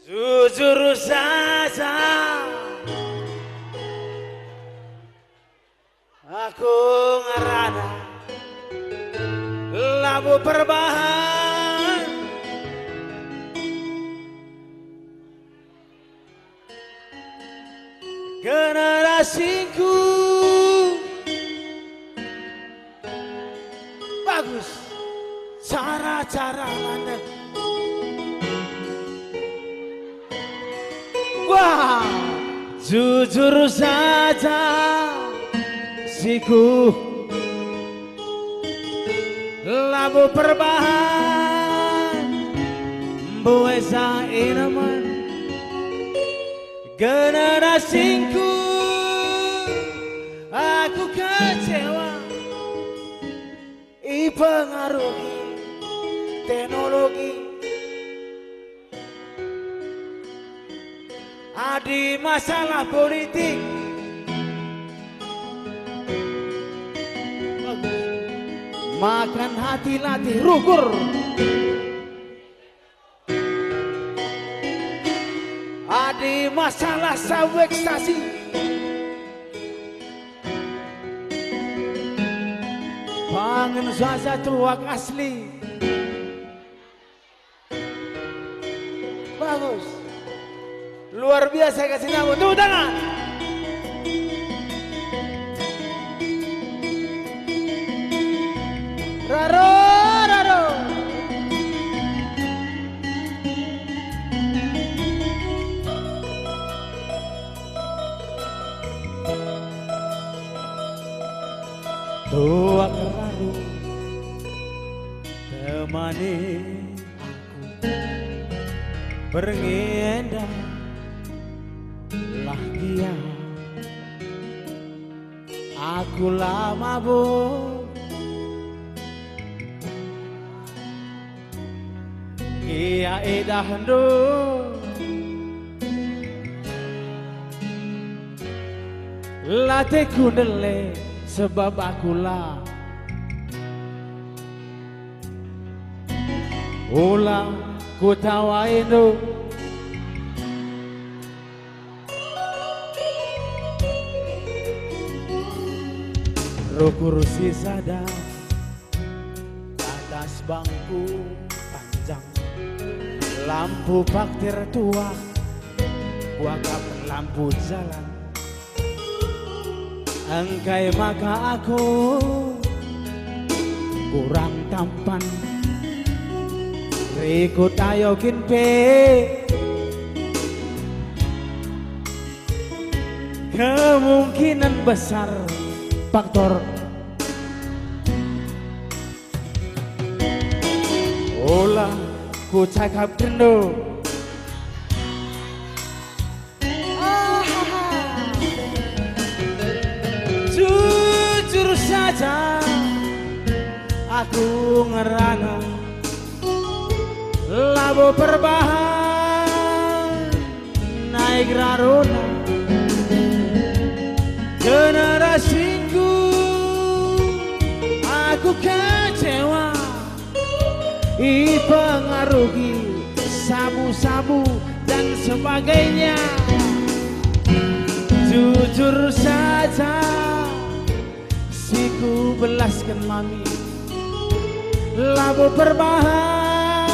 Jujur saja aku ngerana labu perbahan generasiku bagus cara-cara landep. Wah, jujur saja siku labu perbahan buesa inaman generasiku aku kecewa ipengaruhi teknologi adi masalah politik makan hati latih rukur adi masalah sawek stasi pangen saja tuak asli bagus luar biasa kasih nama tepuk tangan. Raro raro tuak raro temani aku berngendang lah dia aku lama bu ia edah ndo latih kundele sebab akulah ulang ku tawain do kursi sadar atas bangku panjang lampu baktir tua wakaf lampu jalan engkai maka aku kurang tampan ikut ayokin pe kemungkinan besar faktor olah ku cakap dendo jujur saja aku ngerana labu perbahan naik raruna generasiku aku kecewa dipengaruhi sabu-sabu dan sebagainya jujur saja siku belaskan mami labu perbahan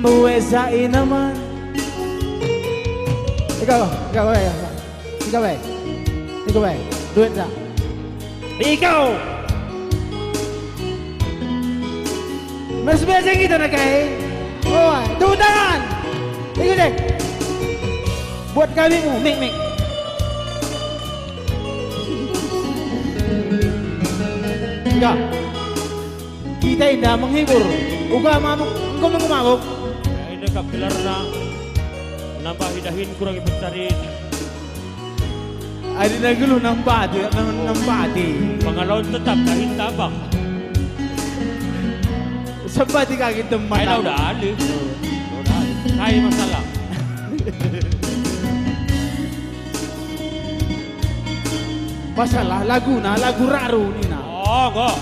buesa inaman ikaw duit dah ikaw mas biasa kita nak kaya oh tepuk tangan ikut deh buat kalimu mik enggak kita indah menghibur uga mamuk engkau mengumabuk ini kapilar na nambah hidahin kurang ibutarin ada lagi lu nampati pangalaon tetap dahin tabak sempat dikaki teman kaya udah alih kaya masalah masalah lagu raru ni na oh kok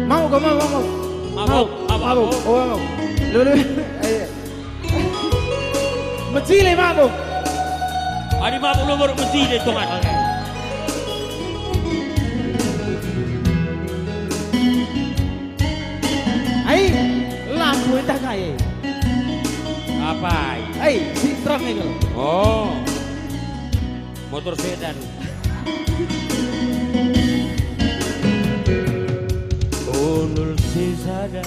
mau mabuk oh mau lebih Mencile mabuk. Adi mabuk lumur mesti deh tongan. Ai, lampu itu kaya. Apa? Ai, Citroen itu. Oh, motor sedan. Unul sisada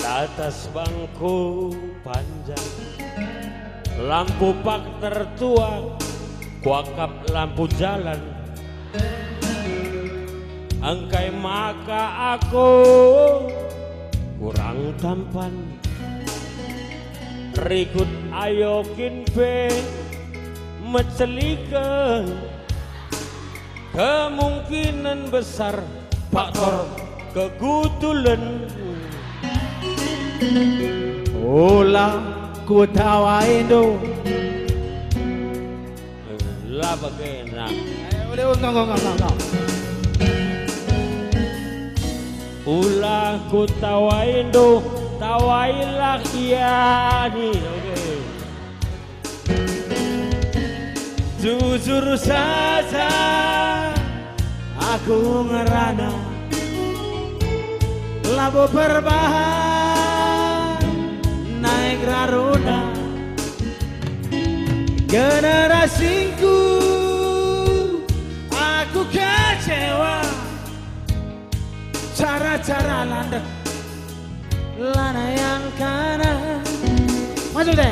atas bangku panjang, lampu pak tertuang, kuakap lampu jalan. Angkai maka aku kurang tampan, rikut ayokin pe mencelikan kemungkinan besar faktor kegutulan. Ola ku tawain do. Lah bagaimana? Boleh enggak. Ulah ku tawain do, tawailah iya nih. Okay. Jujur saja aku ngerana labu berbahan naik raroda generasiku, aku kecewa cara-cara landek lana yang kanan. Masuk deh.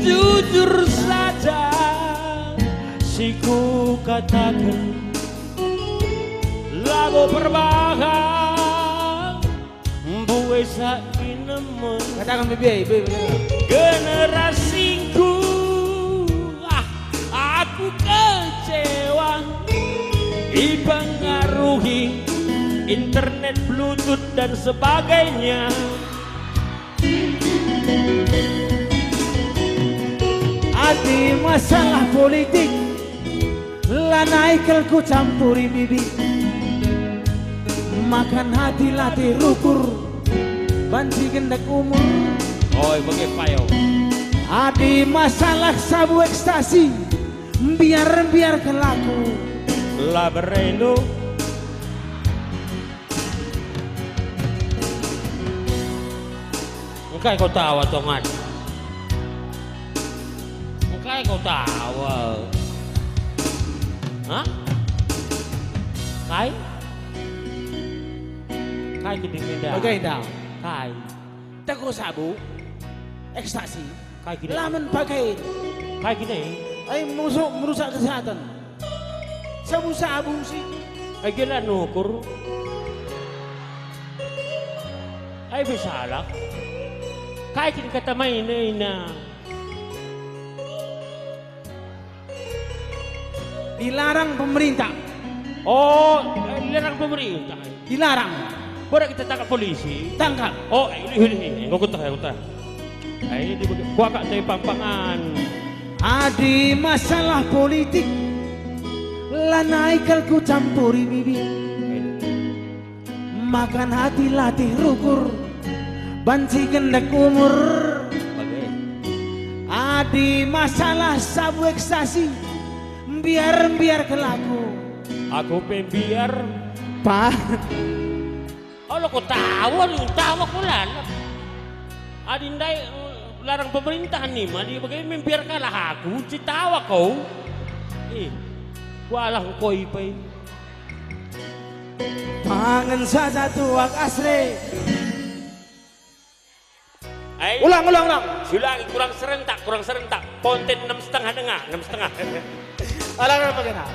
Jujur saja siku katakan lagu perbahan buwe sainemu Katakan bibi. generasiku, aku kecewa dipengaruhi internet, bluetooth dan sebagainya. Adi masalah politik lanaikel ku campuri bibi, makan hati latih rukur banci gendak umur. Oi bagi payo. Adi masalah sabu ekstasi biar kelaku La berendo engkai kau tawa tongan. Engkai kau tawa. Hah? Kai? Kai gede beda. oke dah Kai. teko sabu ekstasi Kai gede. lamen pakai Kai gede. ay merusak kesehatan. Sabu-sabu sih Ay gila nukur. Ay bisalak. Kai gede kata main na. dilarang pemerintah, Oh, dilarang pemerintah. dilarang Boleh kita tangkap polisi. tangkap. Oh, ini. Ngikut tak. Ini dibagi. Gua kak dari pampangan. Adi masalah politik lanaikel ku campuri bibi, makan hati latih rukur banci gendak umur. Bagai. Adi masalah sabu ekstasi biar kelaku Aku pembiar. pak. Oh, lo kau tawa ko lalap. Adinday larang pemerintahan nih, madi bagaimana membiar kalah aku, citawa kau. Walang koi pa. Pangan saja tuak asli. Ay, Ulang. Silang kurang serentak. Konten 6,5 dengar, 6,5. Alang apa kena?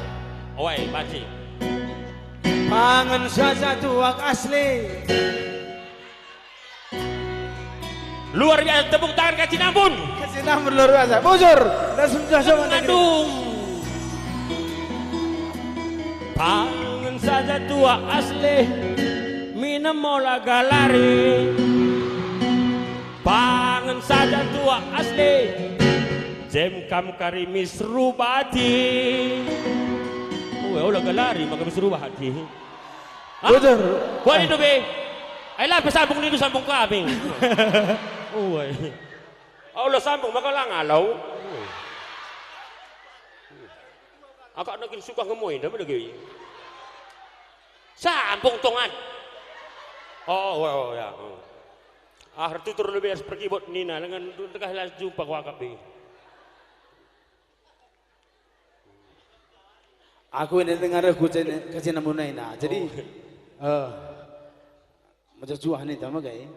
Oi, baci. Pangan saja tuak asli. Luar biasa, tepuk tangan kasih nampun. Kasih nama luar biasa. Bujur. Dan sudah sama Ngandung. Pangan saja tua asli, minum mola galari. Pangan saja tua asli, jem kam karimis rubati. Oh, ulah galari maka mis rubati. Bujur. Kuha dito be. Ay lah, pasabong dito sambong kambing. Uy. Allah sambung maka lang alaw. Agak naging suka ngemoy dah lagi. Sambung tongan. Oh ya. Arti turun lebih pergi buat Nina dengan tengah las jumpa wakap ni. Aku ini dengar aku kasi namunay na. Jadi macam juah ni tama kay.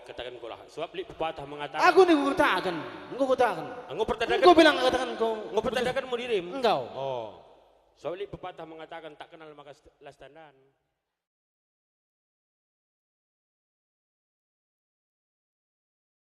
Katakan ko lah. Sebab li pepatah mengatakan. Aku ni kutakan. Engkau kutakan. Engkau pertadakan. Engkau bilang katakan kau. Engkau pertadakan mu dirim. Engkau. Sebab li pepatah mengatakan tak kenal maka las tandan.